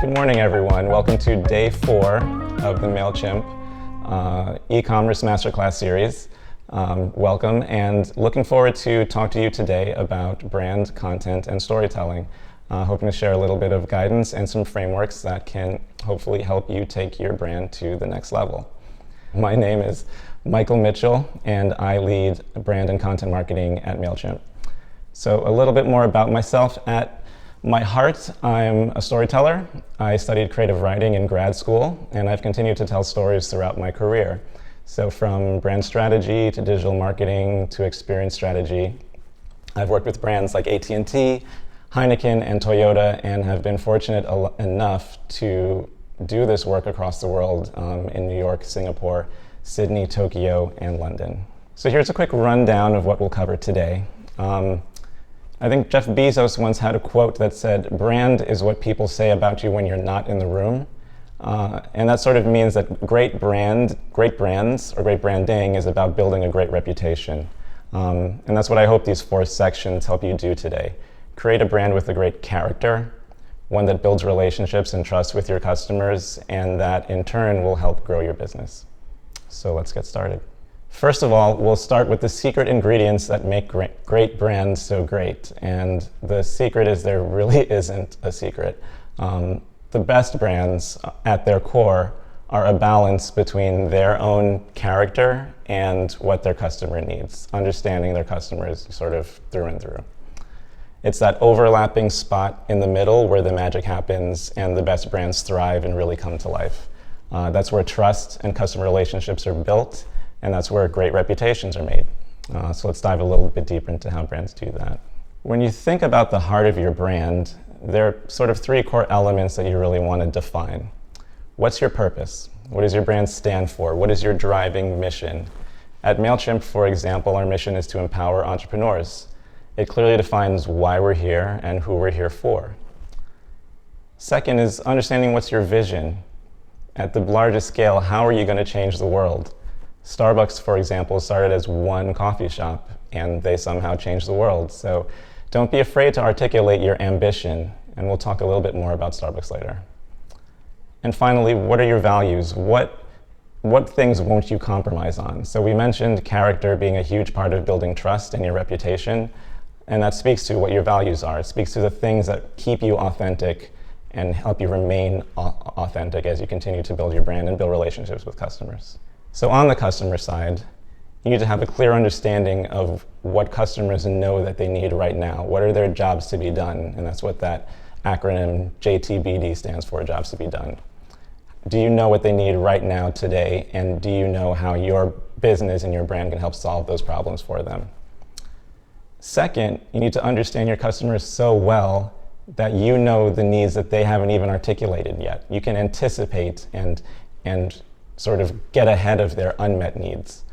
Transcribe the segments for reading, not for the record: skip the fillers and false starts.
Good morning, everyone. Welcome to day 4 of the MailChimp e-commerce masterclass series. Welcome, and looking forward to talk to you today about brand, content, and storytelling. Hoping to share a little bit of guidance and some frameworks that can hopefully help you take your brand to the next level. My name is Michael Mitchell, and I lead brand and content marketing at MailChimp. So a little bit more about myself. At my heart, I'm a storyteller. I studied creative writing in grad school, and I've continued to tell stories throughout my career. So from brand strategy to digital marketing to experience strategy, I've worked with brands like AT&T, Heineken, and Toyota, and have been fortunate enough to do this work across the world in New York, Singapore, Sydney, Tokyo, and London. So here's a quick rundown of what we'll cover today. I think Jeff Bezos once had a quote that said, "Brand is what people say about you when you're not in the room." And that sort of means that great brands or great branding is about building a great reputation. And that's what I hope these 4 sections help you do today. Create a brand with a great character, one that builds relationships and trust with your customers, and that in turn will help grow your business. So let's get started. First of all, we'll start with the secret ingredients that make great brands so great. And the secret is there really isn't a secret. The best brands at their core are a balance between their own character and what their customer needs, understanding their customers sort of through and through. It's that overlapping spot in the middle where the magic happens and the best brands thrive and really come to life. That's where trust and customer relationships are built, and that's where great reputations are made. So let's dive a little bit deeper into how brands do that. When you think about the heart of your brand, there are sort of 3 core elements that you really want to define. What's your purpose? What does your brand stand for? What is your driving mission? At MailChimp, for example, our mission is to empower entrepreneurs. It clearly defines why we're here and who we're here for. Second is understanding what's your vision. At the largest scale, how are you going to change the world? Starbucks, for example, started as one coffee shop, and they somehow changed the world. So don't be afraid to articulate your ambition, and we'll talk a little bit more about Starbucks later. And finally, what are your values? What things won't you compromise on? So we mentioned character being a huge part of building trust and your reputation, and that speaks to what your values are. It speaks to the things that keep you authentic and help you remain authentic as you continue to build your brand and build relationships with customers. So on the customer side, you need to have a clear understanding of what customers know that they need right now. What are their jobs to be done? And that's what that acronym JTBD stands for, jobs to be done. Do you know what they need right now today? And do you know how your business and your brand can help solve those problems for them? Second, you need to understand your customers so well that you know the needs that they haven't even articulated yet. You can anticipate and sort of get ahead of their unmet needs.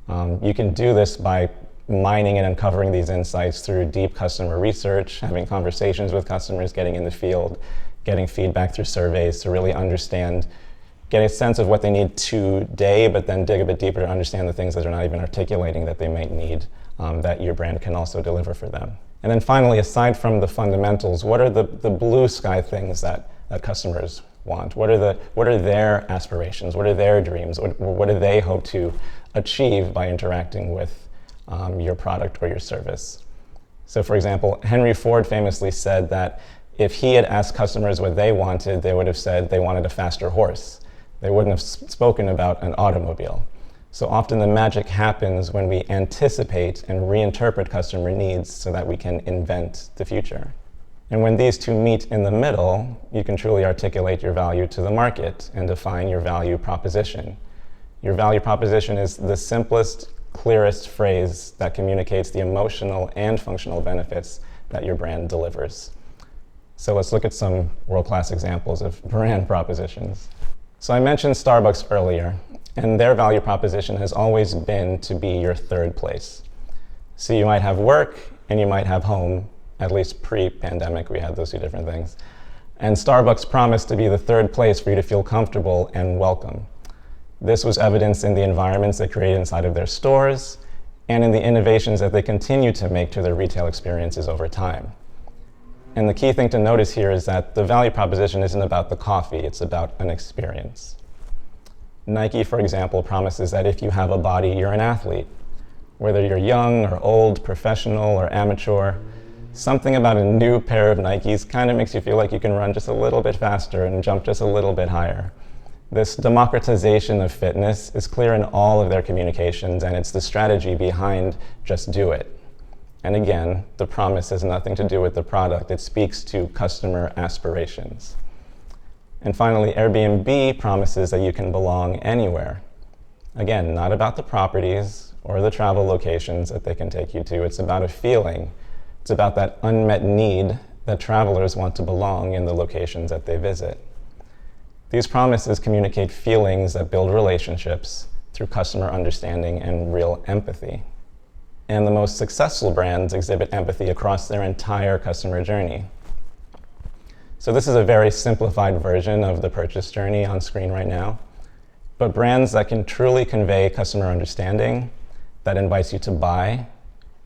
You can do this by mining and uncovering these insights through deep customer research, having conversations with customers, getting in the field, getting feedback through surveys to really understand, get a sense of what they need today, but then dig a bit deeper to understand the things that they're not even articulating that they might need, that your brand can also deliver for them. And then finally, aside from the fundamentals, what are the blue sky things that customers want? What are their aspirations? What are their dreams? What do they hope to achieve by interacting with your product or your service? So for example, Henry Ford famously said that if he had asked customers what they wanted, they would have said they wanted a faster horse. They wouldn't have spoken about an automobile. So often the magic happens when we anticipate and reinterpret customer needs so that we can invent the future. And when these 2 meet in the middle, you can truly articulate your value to the market and define your value proposition. Your value proposition is the simplest, clearest phrase that communicates the emotional and functional benefits that your brand delivers. So let's look at some world-class examples of brand propositions. So I mentioned Starbucks earlier, and their value proposition has always been to be your third place. So you might have work and you might have home. At least pre-pandemic, we had those 2 different things. And Starbucks promised to be the third place for you to feel comfortable and welcome. This was evidenced in the environments they created inside of their stores and in the innovations that they continue to make to their retail experiences over time. And the key thing to notice here is that the value proposition isn't about the coffee, it's about an experience. Nike, for example, promises that if you have a body, you're an athlete. Whether you're young or old, professional or amateur, something about a new pair of Nikes kind of makes you feel like you can run just a little bit faster and jump just a little bit higher. This democratization of fitness is clear in all of their communications, and it's the strategy behind Just Do It. And again, the promise has nothing to do with the product. It speaks to customer aspirations. And finally, Airbnb promises that you can belong anywhere. Again, not about the properties or the travel locations that they can take you to. It's about a feeling. It's about that unmet need that travelers want to belong in the locations that they visit. These promises communicate feelings that build relationships through customer understanding and real empathy. And the most successful brands exhibit empathy across their entire customer journey. So this is a very simplified version of the purchase journey on screen right now. But brands that can truly convey customer understanding, that invites you to buy,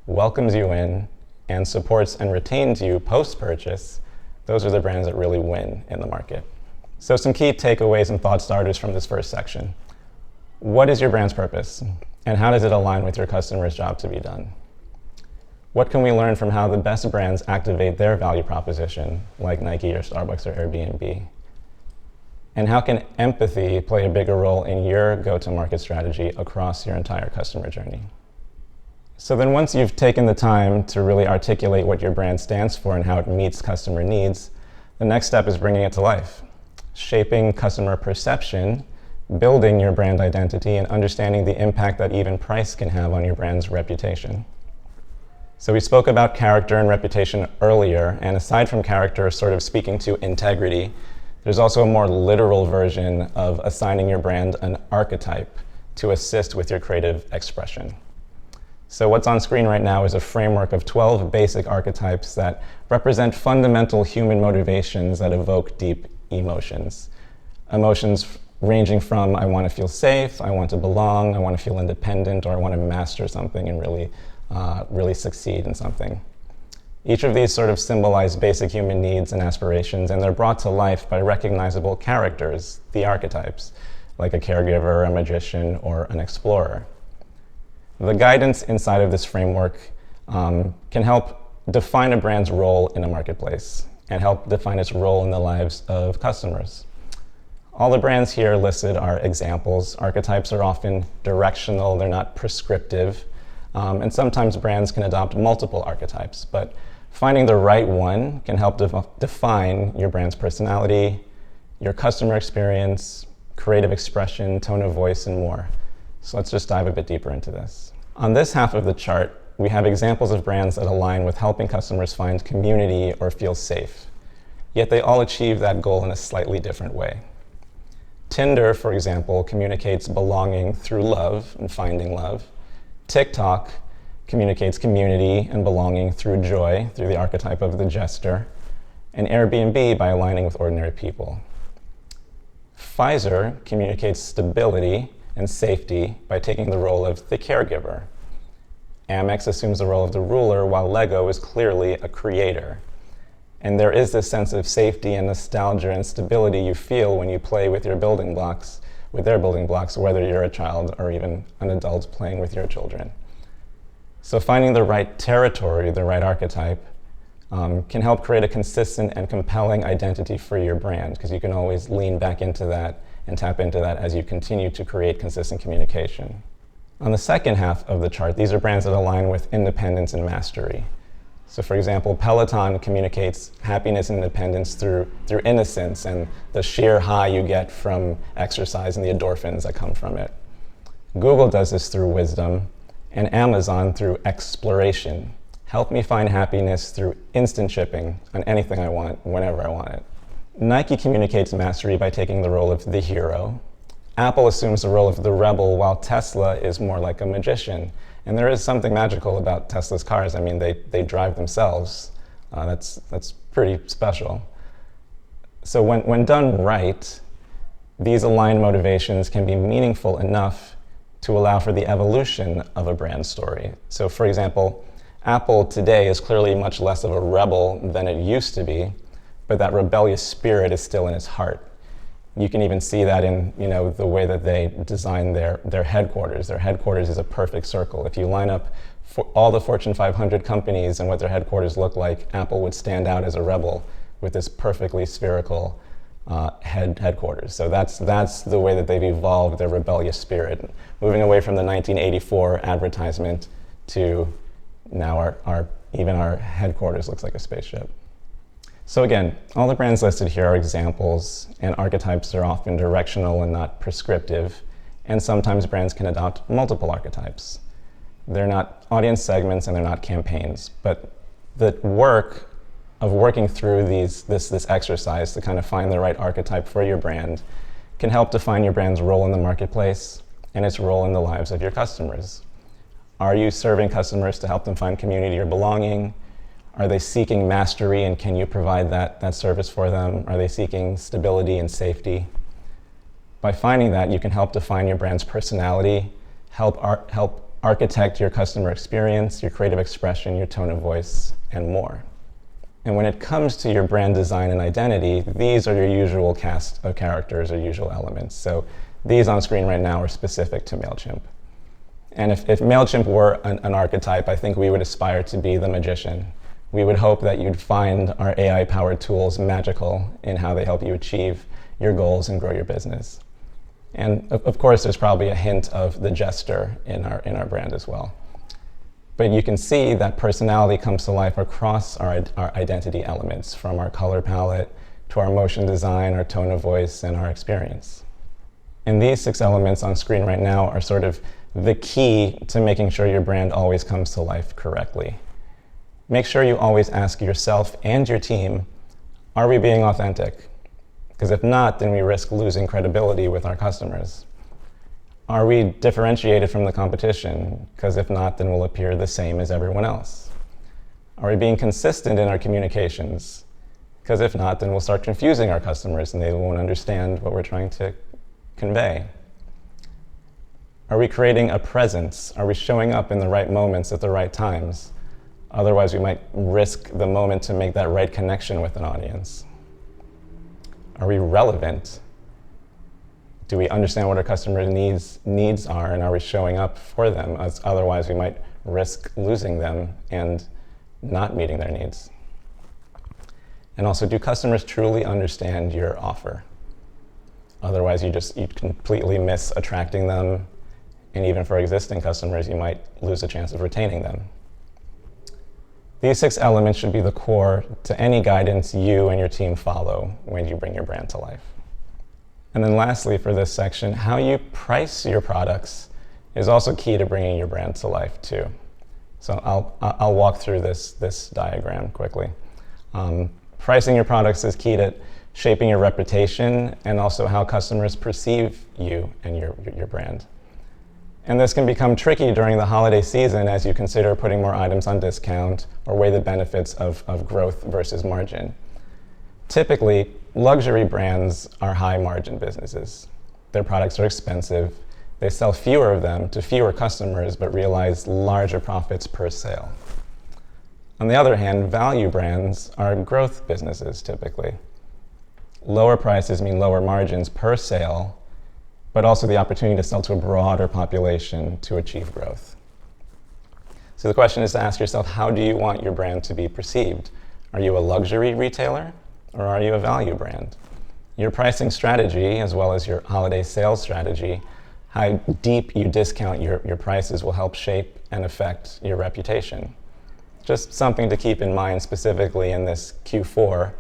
welcomes you in, and supports and retains you post-purchase, those are the brands that really win in the market. So some key takeaways and thought starters from this first section. What is your brand's purpose? And how does it align with your customer's job to be done? What can we learn from how the best brands activate their value proposition, like Nike or Starbucks or Airbnb? And how can empathy play a bigger role in your go-to-market strategy across your entire customer journey? So then once you've taken the time to really articulate what your brand stands for and how it meets customer needs, the next step is bringing it to life. Shaping customer perception, building your brand identity, and understanding the impact that even price can have on your brand's reputation. So we spoke about character and reputation earlier, and aside from character sort of speaking to integrity, there's also a more literal version of assigning your brand an archetype to assist with your creative expression. So what's on screen right now is a framework of 12 basic archetypes that represent fundamental human motivations that evoke deep emotions. Emotions ranging from I want to feel safe, I want to belong, I want to feel independent, or I want to master something and really succeed in something. Each of these sort of symbolize basic human needs and aspirations, and they're brought to life by recognizable characters, the archetypes, like a caregiver, a magician, or an explorer. The guidance inside of this framework can help define a brand's role in a marketplace and help define its role in the lives of customers. All the brands here listed are examples. Archetypes are often directional, they're not prescriptive, and sometimes brands can adopt multiple archetypes, but finding the right one can help define your brand's personality, your customer experience, creative expression, tone of voice, and more. So let's just dive a bit deeper into this. On this half of the chart, we have examples of brands that align with helping customers find community or feel safe, yet they all achieve that goal in a slightly different way. Tinder, for example, communicates belonging through love and finding love. TikTok communicates community and belonging through joy, through the archetype of the jester, and Airbnb by aligning with ordinary people. Pfizer communicates stability and safety by taking the role of the caregiver. Amex assumes the role of the ruler, while Lego is clearly a creator. And there is this sense of safety and nostalgia and stability you feel when you play with your building blocks, with their building blocks, whether you're a child or even an adult playing with your children. So finding the right territory, the right archetype, can help create a consistent and compelling identity for your brand, because you can always lean back into that and tap into that as you continue to create consistent communication. On the second half of the chart, these are brands that align with independence and mastery. So for example, Peloton communicates happiness and independence through innocence and the sheer high you get from exercise and the endorphins that come from it. Google does this through wisdom, and Amazon through exploration. Help me find happiness through instant shipping on anything I want, whenever I want it. Nike communicates mastery by taking the role of the hero. Apple assumes the role of the rebel, while Tesla is more like a magician. And there is something magical about Tesla's cars. I mean, they drive themselves. That's pretty special. So when done right, these aligned motivations can be meaningful enough to allow for the evolution of a brand story. So for example, Apple today is clearly much less of a rebel than it used to be, but that rebellious spirit is still in its heart. You can even see that in the way that they design their headquarters. Their headquarters is a perfect circle. If you line up all the Fortune 500 companies and what their headquarters look like, Apple would stand out as a rebel with this perfectly spherical headquarters. So that's the way that they've evolved their rebellious spirit, moving away from the 1984 advertisement to now even our headquarters looks like a spaceship. So again, all the brands listed here are examples, and archetypes are often directional and not prescriptive, and sometimes brands can adopt multiple archetypes. They're not audience segments and they're not campaigns, but the work of working through this exercise to kind of find the right archetype for your brand can help define your brand's role in the marketplace and its role in the lives of your customers. Are you serving customers to help them find community or belonging? Are they seeking mastery, and can you provide that service for them? Are they seeking stability and safety? By finding that, you can help define your brand's personality, help architect your customer experience, your creative expression, your tone of voice, and more. And when it comes to your brand design and identity, these are your usual cast of characters or usual elements. So these on screen right now are specific to MailChimp. And if MailChimp were an archetype, I think we would aspire to be the magician. We would hope that you'd find our AI-powered tools magical in how they help you achieve your goals and grow your business. And of course, there's probably a hint of the jester in our brand as well. But you can see that personality comes to life across our identity elements, from our color palette to our motion design, our tone of voice, and our experience. And these 6 elements on screen right now are sort of the key to making sure your brand always comes to life correctly. Make sure you always ask yourself and your team, are we being authentic? Because if not, then we risk losing credibility with our customers. Are we differentiated from the competition? Because if not, then we'll appear the same as everyone else. Are we being consistent in our communications? Because if not, then we'll start confusing our customers and they won't understand what we're trying to convey. Are we creating a presence? Are we showing up in the right moments at the right times? Otherwise, we might risk the moment to make that right connection with an audience. Are we relevant? Do we understand what our customer needs are, and are we showing up for them? As otherwise, we might risk losing them and not meeting their needs. And also, do customers truly understand your offer? Otherwise, you completely miss attracting them, and even for existing customers, you might lose a chance of retaining them. These 6 elements should be the core to any guidance you and your team follow when you bring your brand to life. And then lastly, for this section, how you price your products is also key to bringing your brand to life too. So I'll walk through this diagram quickly. Pricing your products is key to shaping your reputation and also how customers perceive you and your brand. And this can become tricky during the holiday season as you consider putting more items on discount or weigh the benefits of growth versus margin. Typically, luxury brands are high margin businesses. Their products are expensive. They sell fewer of them to fewer customers but realize larger profits per sale. On the other hand, value brands are growth businesses typically. Lower prices mean lower margins per sale, but also the opportunity to sell to a broader population to achieve growth. So the question is to ask yourself, how do you want your brand to be perceived? Are you a luxury retailer, or are you a value brand? Your pricing strategy, as well as your holiday sales strategy, how deep you discount your prices will help shape and affect your reputation. Just something to keep in mind specifically in this Q4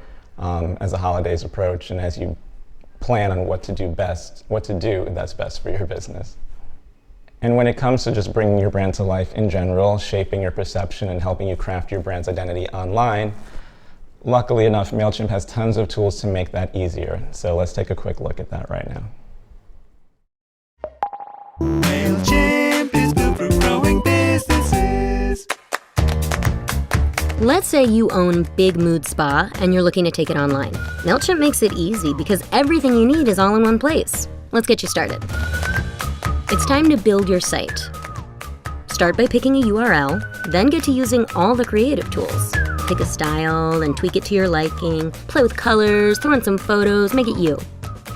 as the holidays approach and as you plan on what to do that's best for your business. And when it comes to just bringing your brand to life in general, shaping your perception and helping you craft your brand's identity online, luckily enough, MailChimp has tons of tools to make that easier. So let's take a quick look at that right now. MailChimp is built for growing businesses. Let's say you own Big Mood Spa and you're looking to take it online. MailChimp makes it easy because everything you need is all in one place. Let's get you started. It's time to build your site. Start by picking a URL, then get to using all the creative tools. Pick a style and tweak it to your liking, play with colors, throw in some photos, make it you.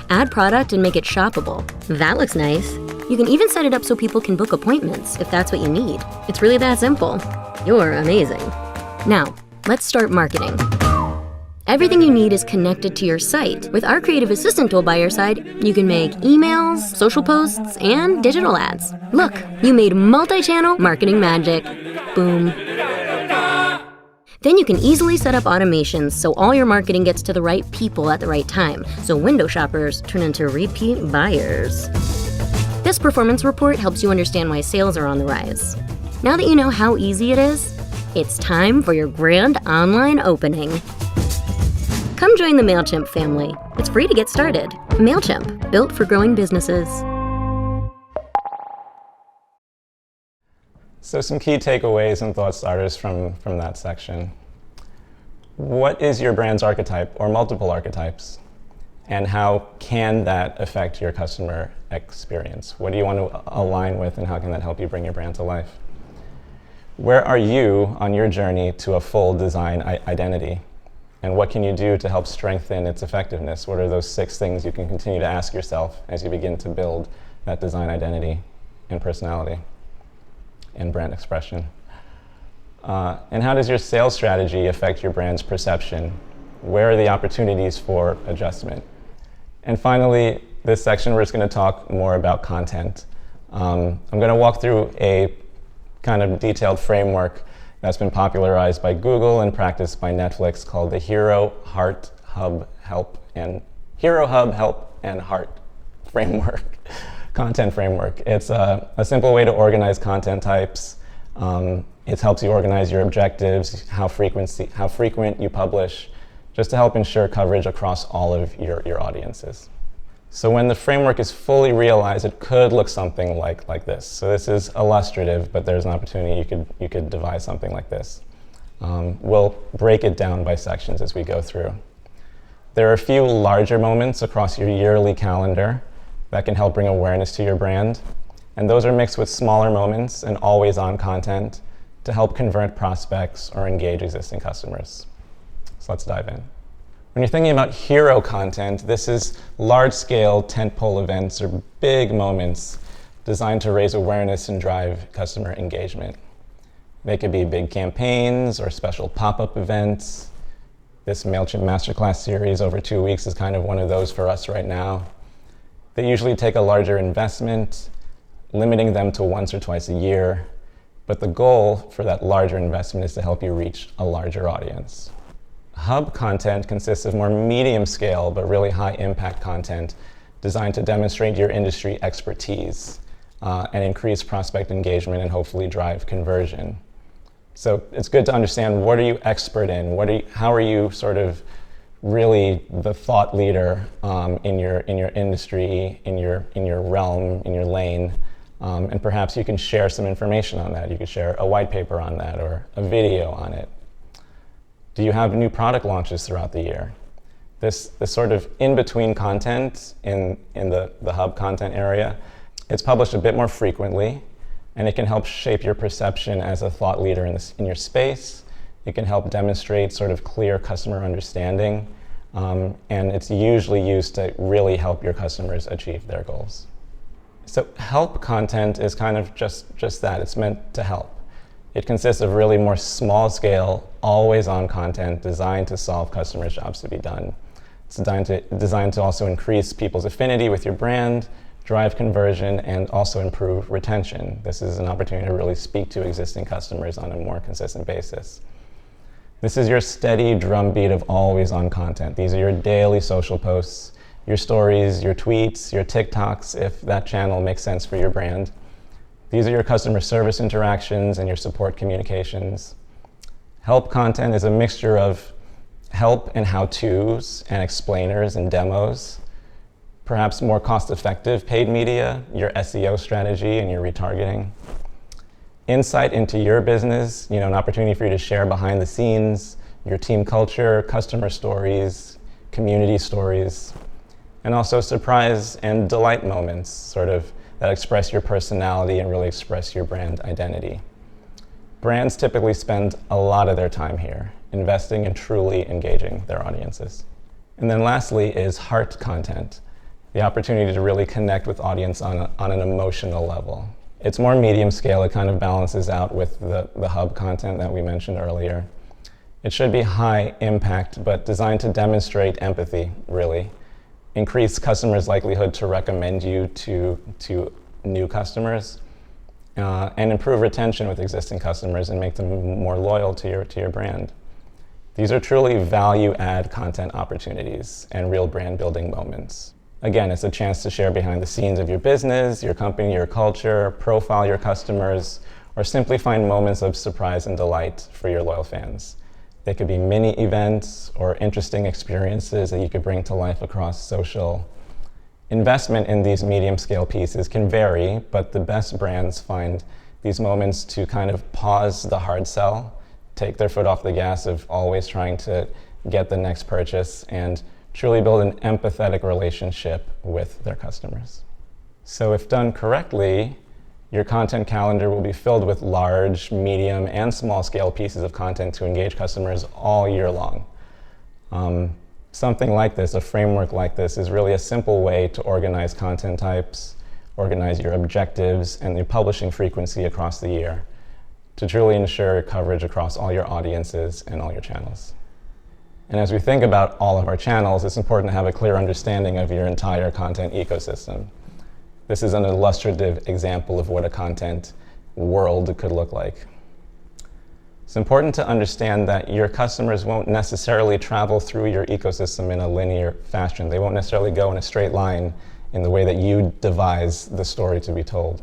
Add product and make it shoppable. That looks nice. You can even set it up so people can book appointments if that's what you need. It's really that simple. You're amazing. Now, let's start marketing. Everything you need is connected to your site. With our creative assistant tool by your side, you can make emails, social posts, and digital ads. Look, you made multi-channel marketing magic. Boom. Then you can easily set up automations so all your marketing gets to the right people at the right time, so window shoppers turn into repeat buyers. This performance report helps you understand why sales are on the rise. Now that you know how easy it is, it's time for your grand online opening. Come join the MailChimp family. It's free to get started. MailChimp, built for growing businesses. So some key takeaways and thought starters from that section. What is your brand's archetype or multiple archetypes? And how can that affect your customer experience? What do you want to align with, and how can that help you bring your brand to life? Where are you on your journey to a full design identity? And what can you do to help strengthen its effectiveness? What are those 6 things you can continue to ask yourself as you begin to build that design identity and personality and brand expression? And how does your sales strategy affect your brand's perception? Where are the opportunities for adjustment? And finally, this section, we're just going to talk more about content. I'm going to walk through a kind of detailed framework that's been popularized by Google and practiced by Netflix called the Hero Hub Help and Heart framework, content framework. It's a simple way to organize content types. It helps you organize your objectives, how frequent you publish, just to help ensure coverage across all of your audiences. So when the framework is fully realized, it could look something like this. So this is illustrative, but there's an opportunity you could devise something like this. We'll break it down by sections as we go through. There are a few larger moments across your yearly calendar that can help bring awareness to your brand, and those are mixed with smaller moments and always-on content to help convert prospects or engage existing customers. So let's dive in. When you're thinking about hero content, this is large-scale tentpole events or big moments designed to raise awareness and drive customer engagement. They could be big campaigns or special pop-up events. This MailChimp Masterclass series over 2 weeks is kind of one of those for us right now. They usually take a larger investment, limiting them to once or twice a year, but the goal for that larger investment is to help you reach a larger audience. Hub content consists of more medium scale but really high impact content designed to demonstrate your industry expertise and increase prospect engagement and hopefully drive conversion. So it's good to understand, what are you expert in? How are you sort of really the thought leader in your industry, in your realm, in your lane? And perhaps you can share some information on that. You could share a white paper on that or a video on it. Do you have new product launches throughout the year? This sort of in-between content in the hub content area, it's published a bit more frequently, and it can help shape your perception as a thought leader in your space. It can help demonstrate sort of clear customer understanding, and it's usually used to really help your customers achieve their goals. So help content is kind of just that. It's meant to help. It consists of really more small-scale, always-on content designed to solve customers' jobs to be done. It's designed to also increase people's affinity with your brand, drive conversion, and also improve retention. This is an opportunity to really speak to existing customers on a more consistent basis. This is your steady drumbeat of always-on content. These are your daily social posts, your stories, your tweets, your TikToks, if that channel makes sense for your brand. These are your customer service interactions and your support communications. Help content is a mixture of help and how-tos and explainers and demos. Perhaps more cost-effective paid media, your SEO strategy and your retargeting. Insight into your business, an opportunity for you to share behind the scenes, your team culture, customer stories, community stories, and also surprise and delight moments, sort of that express your personality and really express your brand identity. Brands typically spend a lot of their time here, investing in truly engaging their audiences. And then lastly is heart content, the opportunity to really connect with audience on an emotional level. It's more medium scale. It kind of balances out with the hub content that we mentioned earlier. It should be high impact, but designed to demonstrate empathy, really. Increase customers' likelihood to recommend you to new customers, and improve retention with existing customers and make them more loyal to your brand. These are truly value-add content opportunities and real brand building moments. Again, it's a chance to share behind the scenes of your business, your company, your culture, profile your customers, or simply find moments of surprise and delight for your loyal fans. They could be mini events or interesting experiences that you could bring to life across social. Investment in these medium scale pieces can vary, but the best brands find these moments to kind of pause the hard sell, take their foot off the gas of always trying to get the next purchase, and truly build an empathetic relationship with their customers. So if done correctly, your content calendar will be filled with large, medium, and small scale pieces of content to engage customers all year long. Something like this, a framework like this, is really a simple way to organize content types, organize your objectives, and your publishing frequency across the year to truly ensure coverage across all your audiences and all your channels. And as we think about all of our channels, it's important to have a clear understanding of your entire content ecosystem. This is an illustrative example of what a content world could look like. It's important to understand that your customers won't necessarily travel through your ecosystem in a linear fashion. They won't necessarily go in a straight line in the way that you devise the story to be told.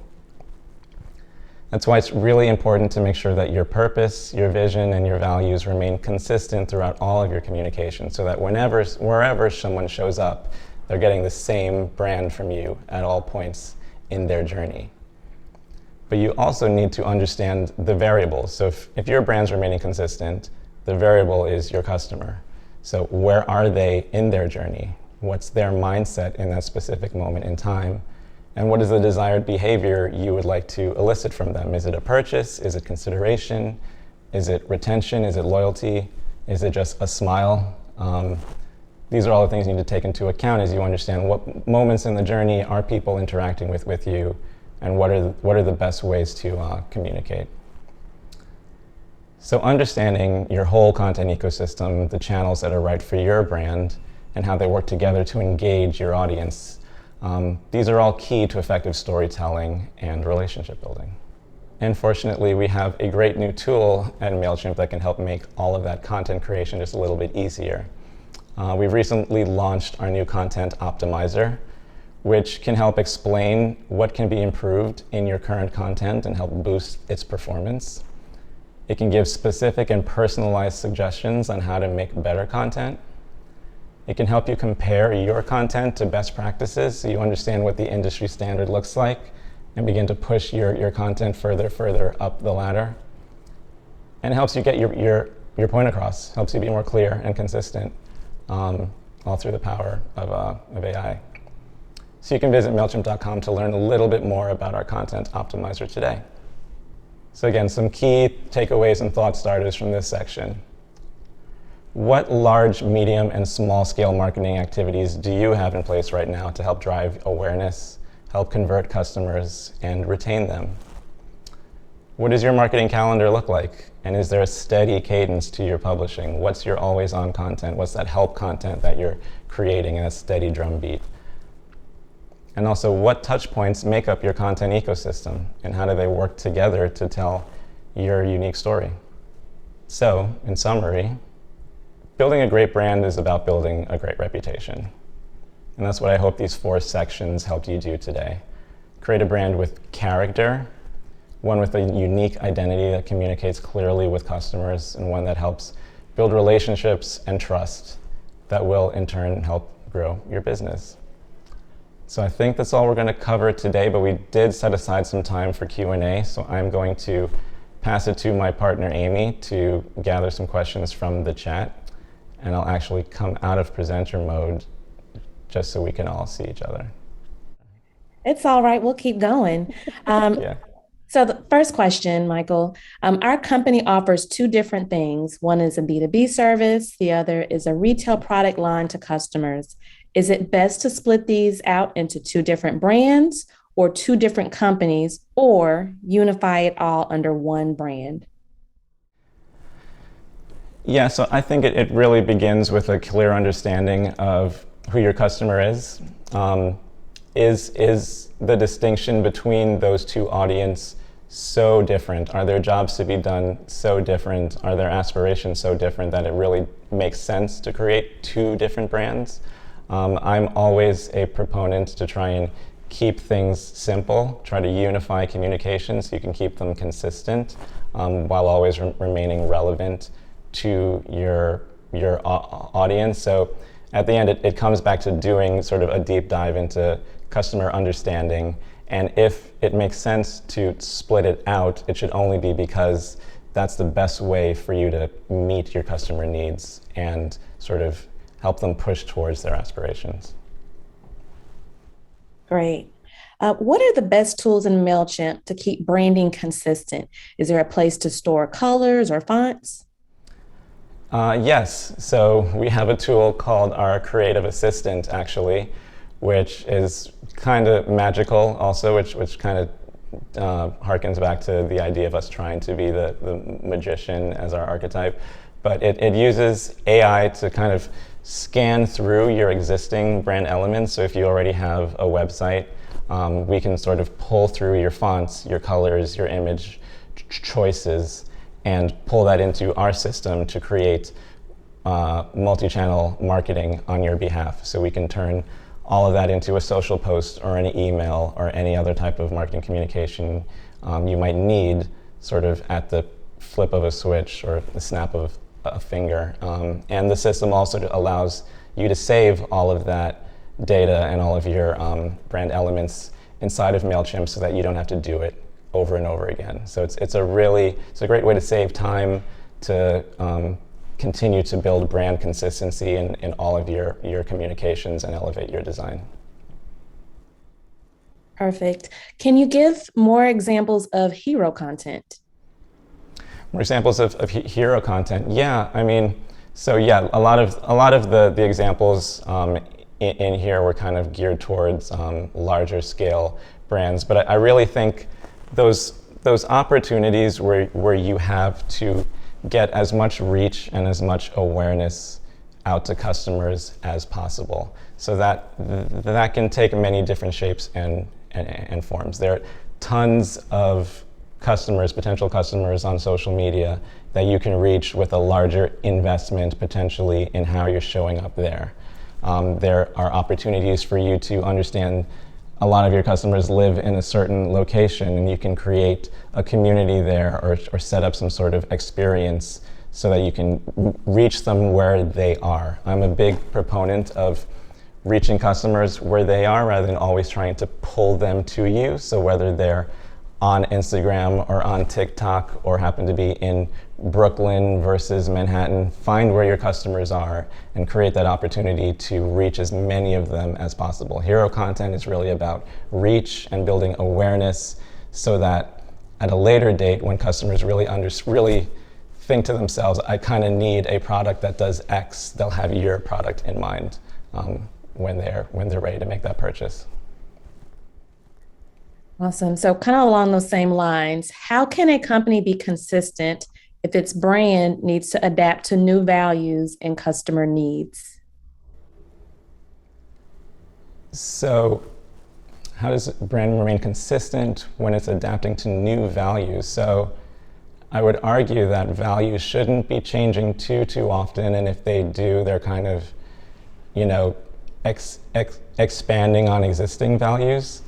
That's why it's really important to make sure that your purpose, your vision, and your values remain consistent throughout all of your communication, so that wherever someone shows up, they're getting the same brand from you at all points in their journey. But you also need to understand the variables. So if your brand's remaining consistent, the variable is your customer. So where are they in their journey? What's their mindset in that specific moment in time? And what is the desired behavior you would like to elicit from them? Is it a purchase? Is it consideration? Is it retention? Is it loyalty? Is it just a smile? These are all the things you need to take into account as you understand what moments in the journey are people interacting with you, and what are the best ways to communicate. So understanding your whole content ecosystem, the channels that are right for your brand, and how they work together to engage your audience, these are all key to effective storytelling and relationship building. And fortunately, we have a great new tool at MailChimp that can help make all of that content creation just a little bit easier. We've recently launched our new Content Optimizer, which can help explain what can be improved in your current content and help boost its performance. It can give specific and personalized suggestions on how to make better content. It can help you compare your content to best practices so you understand what the industry standard looks like and begin to push your content further up the ladder. And it helps you get your point across, helps you be more clear and consistent, all through the power of AI. So you can visit MailChimp.com to learn a little bit more about our Content Optimizer today. So again, some key takeaways and thought starters from this section. What large, medium, and small scale marketing activities do you have in place right now to help drive awareness, help convert customers, and retain them? What does your marketing calendar look like? And is there a steady cadence to your publishing? What's your always on content? What's that help content that you're creating in a steady drumbeat? And also, what touch points make up your content ecosystem, and how do they work together to tell your unique story? So, in summary, building a great brand is about building a great reputation. And that's what I hope these 4 sections helped you do today. Create a brand with character, one with a unique identity that communicates clearly with customers, and one that helps build relationships and trust that will in turn help grow your business. So I think that's all we're going to cover today, but we did set aside some time for Q&A, so I'm going to pass it to my partner Amy to gather some questions from the chat, and I'll actually come out of presenter mode just so we can all see each other. It's all right. We'll keep going. Um, Yeah. so, the first question, Michael, our company offers two different things. One is a B2B service, the other is a retail product line to customers. Is it best to split these out into two different brands or two different companies or unify it all under one brand? Yeah, so I think it really begins with a clear understanding of who your customer is. Um, is the distinction between those two audiences so different? Are their jobs to be done so different? Are their aspirations so different that it really makes sense to create two different brands? I'm always a proponent to try and keep things simple, try to unify communications so you can keep them consistent while always remaining relevant to your audience. So at the end, it comes back to doing sort of a deep dive into customer understanding. And if it makes sense to split it out, it should only be because that's the best way for you to meet your customer needs and sort of help them push towards their aspirations. Great. What are the best tools in MailChimp to keep branding consistent? Is there a place to store colors or fonts? Yes, so we have a tool called our Creative Assistant, actually, which is kind of magical also, which kind of harkens back to the idea of us trying to be the magician as our archetype. But it uses AI to kind of scan through your existing brand elements. So if you already have a website, we can sort of pull through your fonts, your colors, your image choices, and pull that into our system to create multi-channel marketing on your behalf. So we can turn all of that into a social post or an email or any other type of marketing communication you might need sort of at the flip of a switch or the snap of a finger. And the system also allows you to save all of that data and all of your brand elements inside of MailChimp so that you don't have to do it over and over again. So it's a great way to save time, to continue to build brand consistency in all of your communications and elevate your design. Perfect. Can you give more examples of hero content? More examples of hero content. Yeah, I mean, so yeah, a lot of the examples in here were kind of geared towards larger scale brands, but I really think those opportunities where you have to get as much reach and as much awareness out to customers as possible. So that can take many different shapes and forms. There are tons of customers, potential customers on social media that you can reach with a larger investment potentially in how you're showing up there. There are opportunities for you to understand a lot of your customers live in a certain location and you can create a community there or set up some sort of experience so that you can reach them where they are. I'm a big proponent of reaching customers where they are rather than always trying to pull them to you. So whether they're on Instagram or on TikTok or happen to be in Brooklyn versus Manhattan, find where your customers are and create that opportunity to reach as many of them as possible. Hero content is really about reach and building awareness so that at a later date when customers really think to themselves, I kind of need a product that does X, they'll have your product in mind when they're ready to make that purchase. Awesome. So, kind of along those same lines, how can a company be consistent if its brand needs to adapt to new values and customer needs? So, how does a brand remain consistent when it's adapting to new values? So, I would argue that values shouldn't be changing too often, and if they do, they're kind of, expanding on existing values.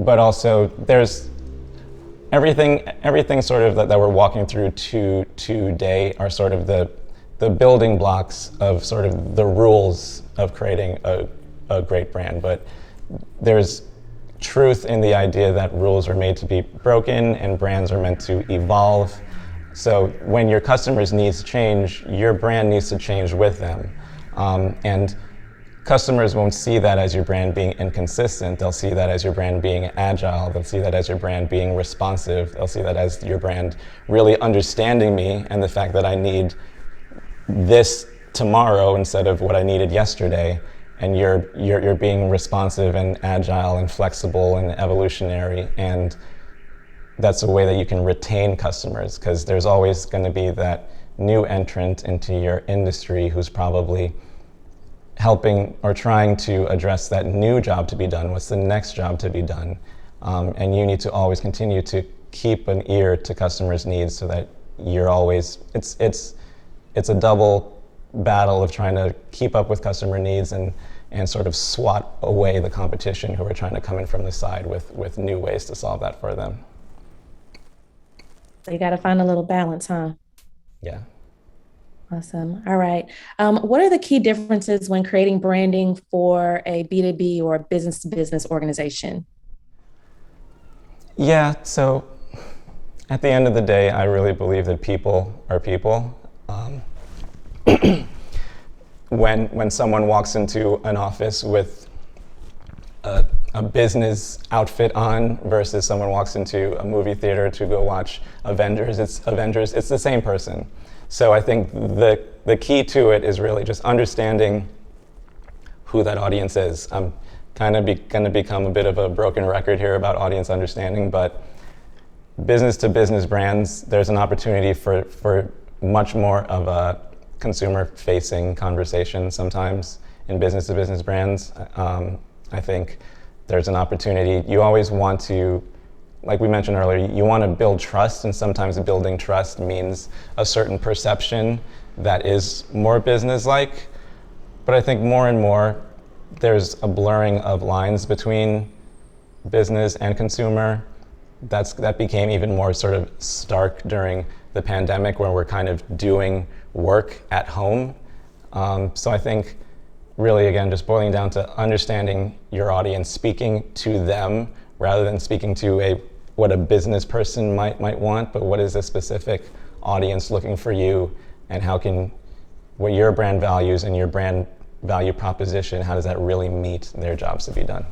But also there's everything sort of that we're walking through today are sort of the building blocks of sort of the rules of creating a great brand. But there's truth in the idea that rules are made to be broken and brands are meant to evolve. So when your customers' needs change, your brand needs to change with them. And customers won't see that as your brand being inconsistent. They'll see that as your brand being agile. They'll see that as your brand being responsive. They'll see that as your brand really understanding me and the fact that I need this tomorrow instead of what I needed yesterday. And you're being responsive and agile and flexible and evolutionary, and that's a way that you can retain customers, because there's always going to be that new entrant into your industry who's probably helping or trying to address that new job to be done. What's the next job to be done? And you need to always continue to keep an ear to customers' needs so that you're always, it's a double battle of trying to keep up with customer needs and sort of swat away the competition who are trying to come in from the side with new ways to solve that for them. So you got to find a little balance, huh? Yeah. Awesome. All right. What are the key differences when creating branding for a B2B or business to business organization? Yeah, so at the end of the day, I really believe that people are people. When someone walks into an office with a business outfit on versus someone walks into a movie theater to go watch Avengers, it's the same person. So I think the key to it is really just understanding who that audience is. I'm kind of going to become a bit of a broken record here about audience understanding, but business to business brands, there's an opportunity for much more of a consumer-facing conversation sometimes in business-to-business brands. I think there's an opportunity. You always want to, like we mentioned earlier, you want to build trust, and sometimes building trust means a certain perception that is more business-like. But I think more and more, there's a blurring of lines between business and consumer. That became even more sort of stark during the pandemic, where we're kind of doing work at home. So I think really, again, just boiling down to understanding your audience, speaking to them rather than speaking to what a business person might want, but what is a specific audience looking for you, and what your brand values and your brand value proposition, how does that really meet their jobs to be done?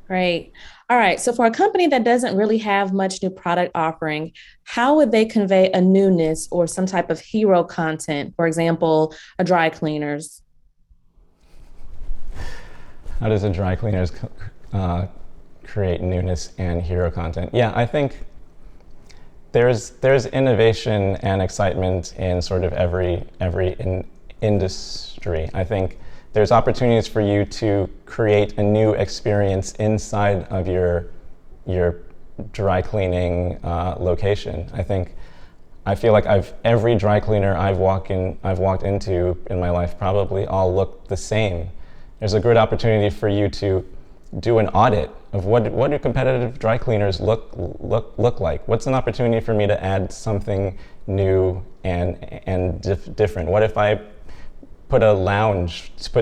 Great. All right. So for a company that doesn't really have much new product offering, how would they convey a newness or some type of hero content? For example, a dry cleaners. How does a dry cleaners create newness and hero content? Yeah, I think there's innovation and excitement in sort of every industry. I think there's opportunities for you to create a new experience inside of your dry cleaning location. I feel like every dry cleaner I've walked into in my life probably all look the same. There's a good opportunity for you to do an audit of what do competitive dry cleaners look like. What's an opportunity for me to add something new and different? What if I put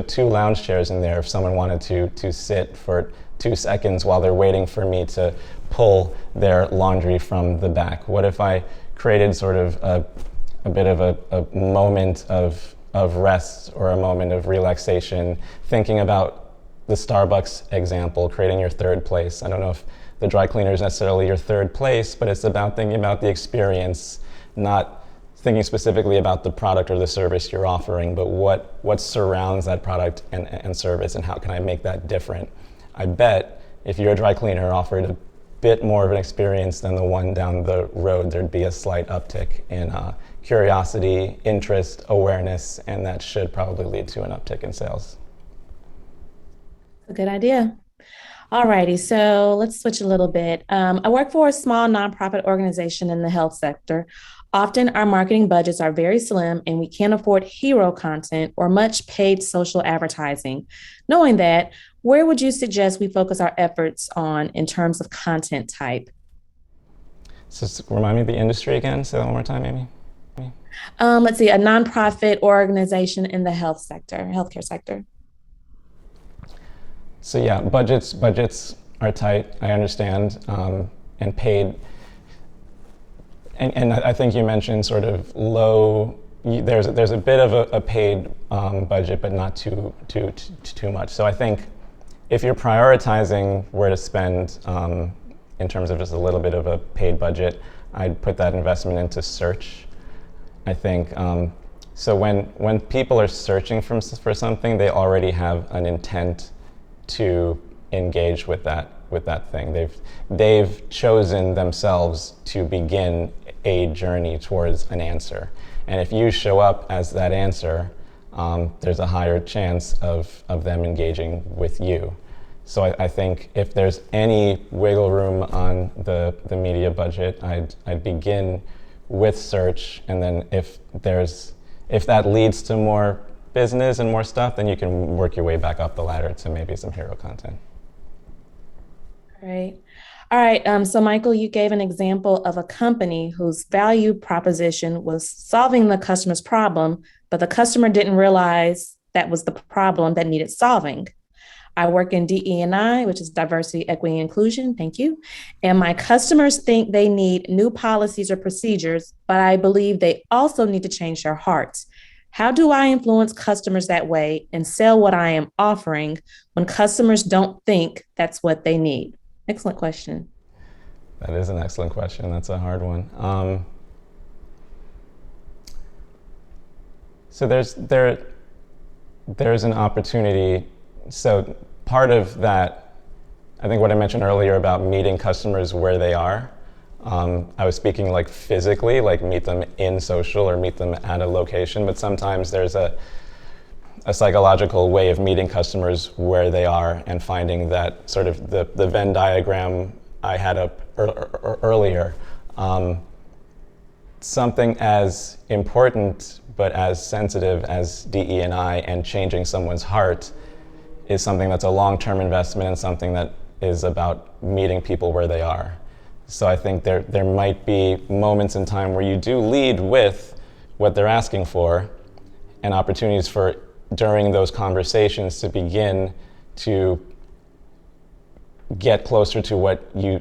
two lounge chairs in there if someone wanted to sit for 2 seconds while they're waiting for me to pull their laundry from the back? What if I created sort of a bit of a moment of rest or a moment of relaxation, thinking about the Starbucks example, creating your third place. I don't know if the dry cleaner is necessarily your third place, but it's about thinking about the experience, not thinking specifically about the product or the service you're offering, but what surrounds that product and service, and how can I make that different? I bet if your dry cleaner offered a bit more of an experience than the one down the road, there'd be a slight uptick in curiosity, interest, awareness, and that should probably lead to an uptick in sales. A good idea. All righty, so let's switch a little bit. I work for a small nonprofit organization in the health sector. Often our marketing budgets are very slim and we can't afford hero content or much paid social advertising. Knowing that, where would you suggest we focus our efforts on in terms of content type? So remind me of the industry again, say that one more time, Amy. Let's see, a nonprofit organization in the healthcare sector. So yeah, budgets are tight, I understand, and paid. And I think you mentioned sort of low there's a bit of a paid budget, but not too much. So I think if you're prioritizing where to spend in terms of just a little bit of a paid budget, I'd put that investment into search. I think so when people are searching for something, they already have an intent to engage with that thing. They've chosen themselves to begin a journey towards an answer. And if you show up as that answer, there's a higher chance of them engaging with you. So I think if there's any wiggle room on the media budget, I'd begin with search, and then if that leads to more business and more stuff, then you can work your way back up the ladder to maybe some hero content. Great. All right. So, Michael, you gave an example of a company whose value proposition was solving the customer's problem, but the customer didn't realize that was the problem that needed solving. I work in DE&I, which is diversity, equity, and inclusion. Thank you. And my customers think they need new policies or procedures, but I believe they also need to change their hearts. How do I influence customers that way and sell what I am offering when customers don't think that's what they need? Excellent question. That is an excellent question. That's a hard one. So there's an opportunity. So part of that, I think what I mentioned earlier about meeting customers where they are, I was speaking like physically, like meet them in social or meet them at a location, but sometimes there's a psychological way of meeting customers where they are and finding that sort of the Venn diagram I had up earlier. Something as important but as sensitive as DE&I and changing someone's heart is something that's a long-term investment and something that is about meeting people where they are. So I think there might be moments in time where you do lead with what they're asking for and opportunities for during those conversations to begin to get closer to what you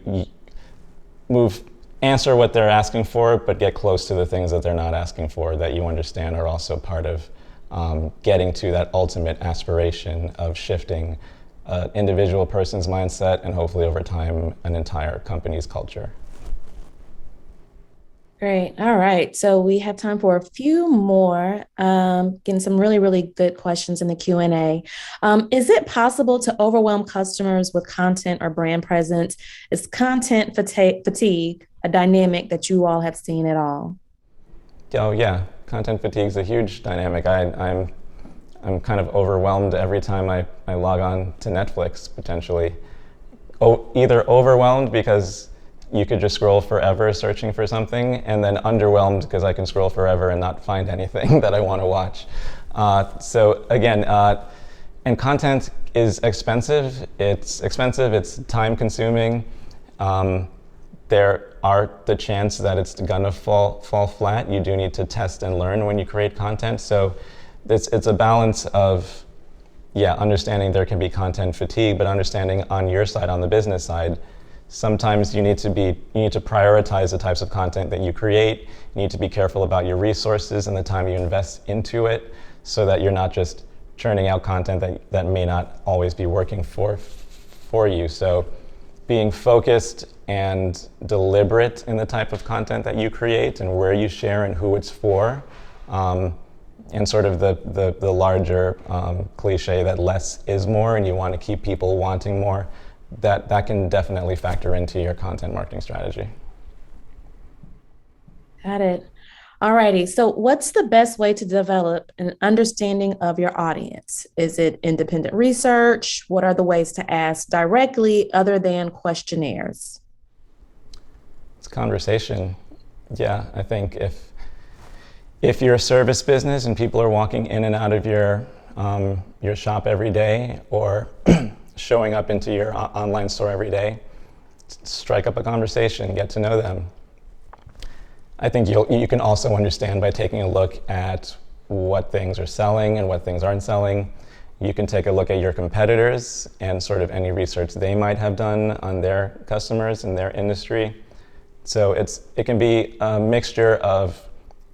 answer what they're asking for, but get close to the things that they're not asking for that you understand are also part of getting to that ultimate aspiration of shifting an individual person's mindset and hopefully over time an entire company's culture. Great. All right. So we have time for a few more, getting some really, really good questions in the Q&A. Is it possible to overwhelm customers with content or brand presence? Is content fatigue a dynamic that you all have seen at all? Oh yeah, content fatigue is a huge dynamic. I'm kind of overwhelmed every time I log on to Netflix, potentially. Either overwhelmed because you could just scroll forever searching for something, and then underwhelmed because I can scroll forever and not find anything that I want to watch. So again, and content is expensive. It's time consuming. There are the chance that it's gonna fall flat. You do need to test and learn when you create content. So it's a balance of, understanding there can be content fatigue, but understanding on your side, on the business side, sometimes you need to prioritize the types of content that you create. You need to be careful about your resources and the time you invest into it so that you're not just churning out content that may not always be working for you. So being focused and deliberate in the type of content that you create and where you share and who it's for, and sort of the larger cliche that less is more and you want to keep people wanting more, that can definitely factor into your content marketing strategy. Got it. All righty. So what's the best way to develop an understanding of your audience? Is it independent research? What are the ways to ask directly other than questionnaires? It's conversation. Yeah, I think if you're a service business and people are walking in and out of your shop every day or showing up into your online store every day, strike up a conversation, get to know them. I think you can also understand by taking a look at what things are selling and what things aren't selling. You can take a look at your competitors and sort of any research they might have done on their customers and their industry. So it can be a mixture of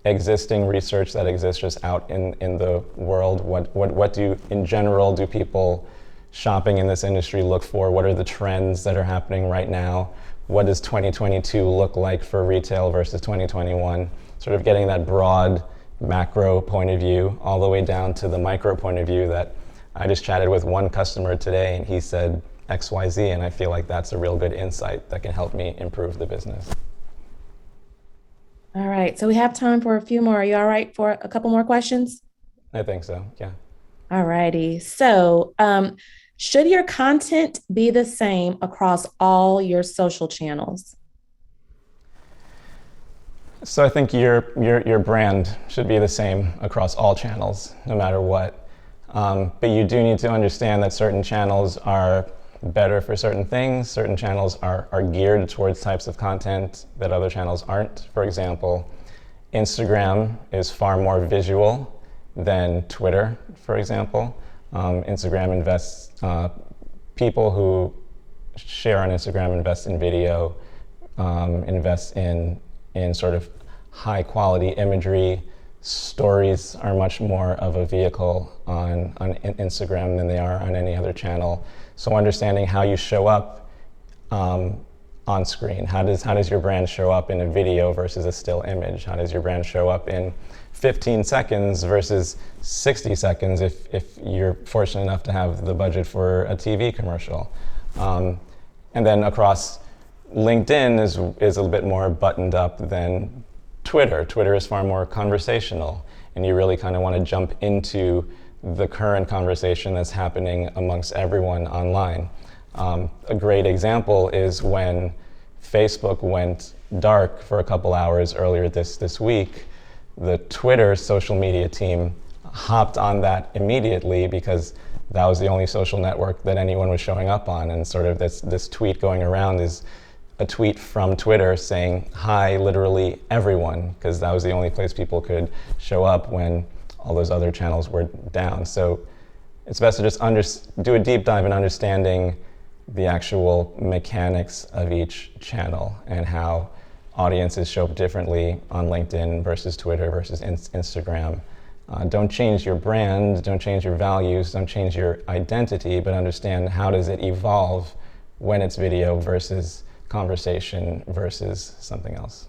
existing research that exists just out in the world? What do, in general, do people shopping in this industry look for? What are the trends that are happening right now? What does 2022 look like for retail versus 2021? Sort of getting that broad macro point of view all the way down to the micro point of view that I just chatted with one customer today and he said XYZ, and I feel like that's a real good insight that can help me improve the business. All right, so we have time for a few more. Are you all right for a couple more questions? I think so, yeah. All righty. So, should your content be the same across all your social channels? So I think your brand should be the same across all channels, no matter what. But you do need to understand that certain channels are better for certain things. Certain channels are geared towards types of content that other channels aren't. For example, Instagram is far more visual than Twitter, for example. Instagram invests, people who share on Instagram invest in video, invest in sort of high quality imagery. Stories are much more of a vehicle on Instagram than they are on any other channel. So understanding how you show up on screen, how does your brand show up in a video versus a still image? How does your brand show up in 15 seconds versus 60 seconds if you're fortunate enough to have the budget for a TV commercial? And then across LinkedIn is a little bit more buttoned up than Twitter. Twitter is far more conversational, and you really kind of want to jump into the current conversation that's happening amongst everyone online. A great example is when Facebook went dark for a couple hours earlier this week. The Twitter social media team hopped on that immediately because that was the only social network that anyone was showing up on, and sort of this tweet going around is a tweet from Twitter saying, hi, literally everyone, because that was the only place people could show up when all those other channels were down. So it's best to just do a deep dive in understanding the actual mechanics of each channel and how audiences show up differently on LinkedIn versus Twitter versus Instagram. Don't change your brand, don't change your values, don't change your identity, but understand how does it evolve when it's video versus conversation versus something else.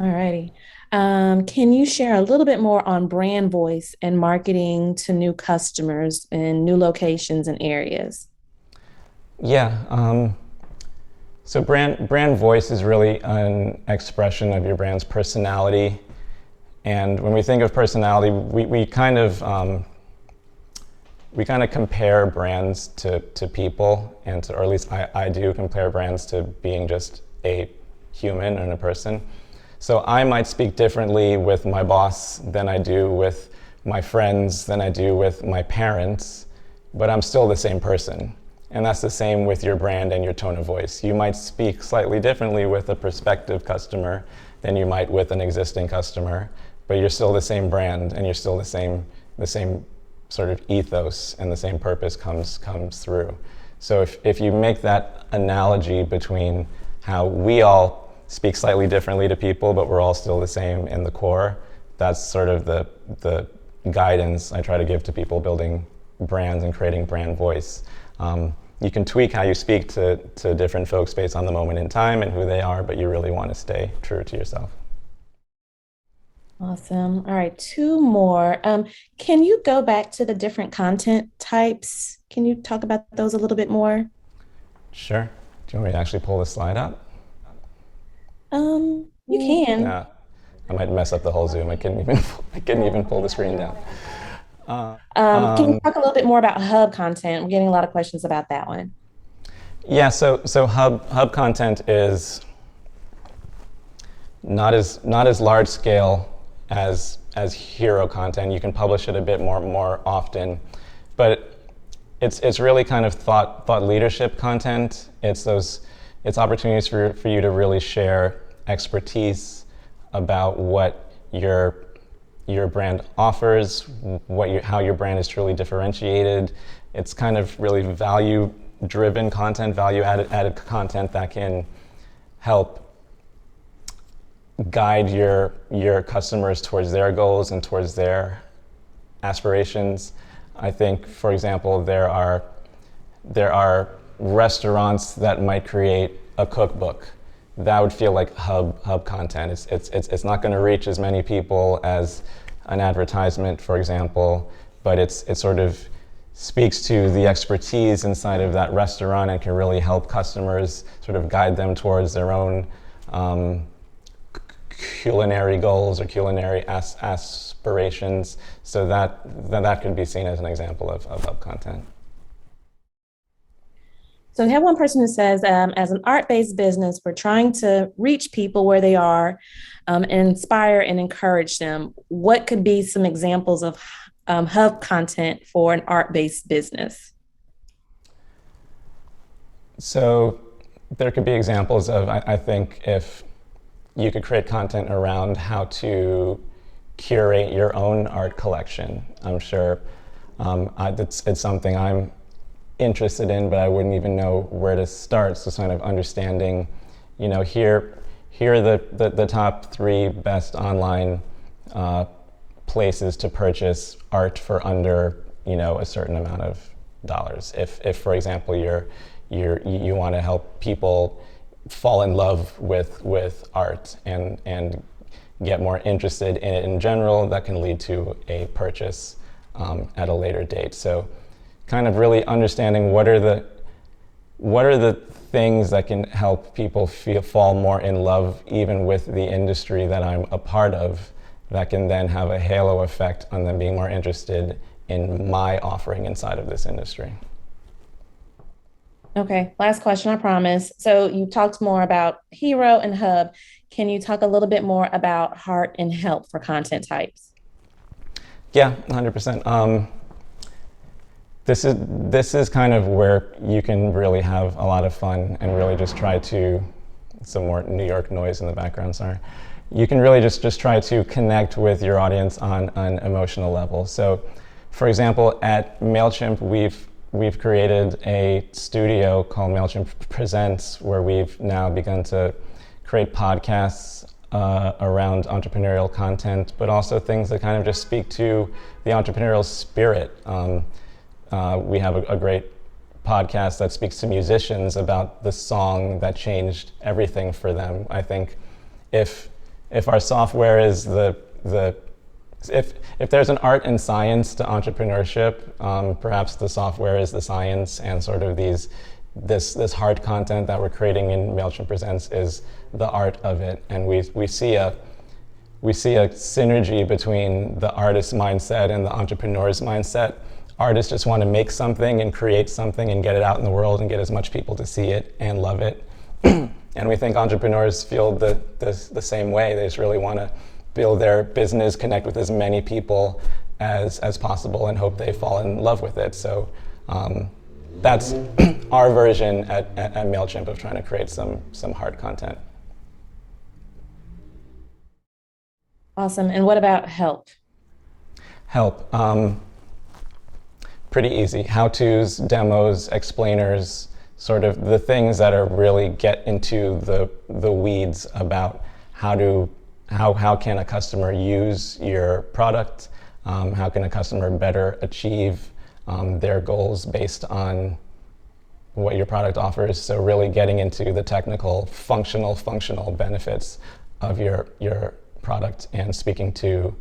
All righty. Can you share a little bit more on brand voice and marketing to new customers in new locations and areas? Yeah. So brand voice is really an expression of your brand's personality. And when we think of personality, we kind of compare brands to people, or at least I do compare brands to being just a human and a person. So I might speak differently with my boss than I do with my friends, than I do with my parents, but I'm still the same person. And that's the same with your brand and your tone of voice. You might speak slightly differently with a prospective customer than you might with an existing customer, but you're still the same brand and you're still the same sort of ethos, and the same purpose comes through. So if you make that analogy between how we all speak slightly differently to people, but we're all still the same in the core, that's sort of the guidance I try to give to people building brands and creating brand voice. You can tweak how you speak to different folks based on the moment in time and who they are, but you really want to stay true to yourself. Awesome. All right, two more. Can you go back to the different content types? Can you talk about those a little bit more? Sure. Do you want me to actually pull the slide up? You can. Yeah. I might mess up the whole Zoom. I couldn't even pull the screen down. Can you talk a little bit more about Hub content? We're getting a lot of questions about that one. Yeah, so Hub content is not as large scale as hero content. You can publish it a bit more often, but it's really kind of thought leadership content. It's opportunities for you to really share expertise about what your brand offers, how your brand is truly differentiated. It's kind of really value-driven content, value-added content that can help guide your customers towards their goals and towards their aspirations. I think, for example, there are restaurants that might create a cookbook. That would feel like hub content. It's not going to reach as many people as an advertisement, for example, but it sort of speaks to the expertise inside of that restaurant and can really help customers sort of guide them towards their own culinary goals or culinary aspirations. So that could be seen as an example of hub content. So we have one person who says, as an art-based business, we're trying to reach people where they are, inspire and encourage them. What could be some examples of hub content for an art-based business? So there could be examples of, I think, if you could create content around how to curate your own art collection. I'm sure it's something I'm interested in, but I wouldn't even know where to start. So kind of understanding, here are the top 3 best online places to purchase art for under, a certain amount of dollars. If for example, you want to help people fall in love with art and get more interested in it in general, that can lead to a purchase at a later date. So kind of really understanding what are the things that can help people fall more in love even with the industry that I'm a part of, that can then have a halo effect on them being more interested in my offering inside of this industry. Okay, last question, I promise. So you talked more about Hero and Hub. Can you talk a little bit more about Heart and Help for content types? Yeah, 100%. This is kind of where you can really have a lot of fun and really just try to, some more New York noise in the background, sorry. You can really just try to connect with your audience on an emotional level. So, for example, at MailChimp, we've created a studio called MailChimp Presents, where we've now begun to create podcasts around entrepreneurial content, but also things that kind of just speak to the entrepreneurial spirit. We have a great podcast that speaks to musicians about the song that changed everything for them. I think if our software is if there's an art and science to entrepreneurship, perhaps the software is the science, and sort of this hard content that we're creating in MailChimp Presents is the art of it. And we see a synergy between the artist's mindset and the entrepreneur's mindset. Artists just want to make something and create something and get it out in the world and get as much people to see it and love it. And we think entrepreneurs feel the same way. They just really want to build their business, connect with as many people as possible, and hope they fall in love with it. So that's our version at MailChimp of trying to create some hard content. Awesome. And what about Help? Help. Pretty easy. How-tos, demos, explainers, sort of the things that are really get into the weeds about how can a customer use your product, how can a customer better achieve their goals based on what your product offers. So really getting into the technical, functional benefits of your product and speaking to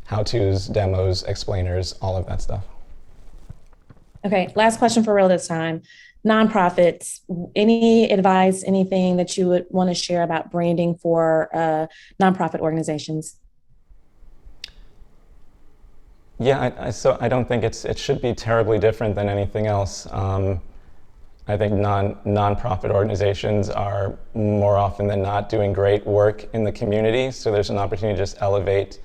how-tos, demos, explainers, all of that stuff. Okay, last question for real this time. Nonprofits, any advice, anything that you would want to share about branding for nonprofit organizations? Yeah, so I don't think it should be terribly different than anything else. I think nonprofit organizations are more often than not doing great work in the community, so there's an opportunity to just elevate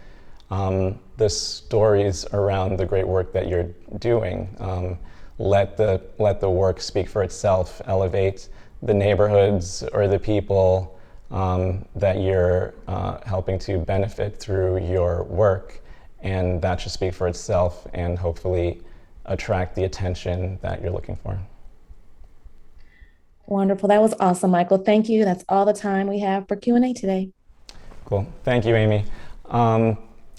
the stories around the great work that you're doing. Let the work speak for itself. Elevate the neighborhoods or the people that you're helping to benefit through your work, and that should speak for itself and hopefully attract the attention that you're looking for. Wonderful. That was awesome, Michael. Thank you. That's all the time we have for Q&A today. Cool. Thank you, Amy.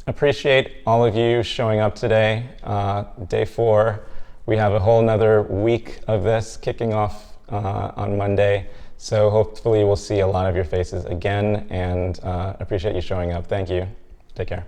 Appreciate all of you showing up today. Day 4. We have a whole nother week of this kicking off on Monday. So hopefully we'll see a lot of your faces again, and appreciate you showing up. Thank you. Take care.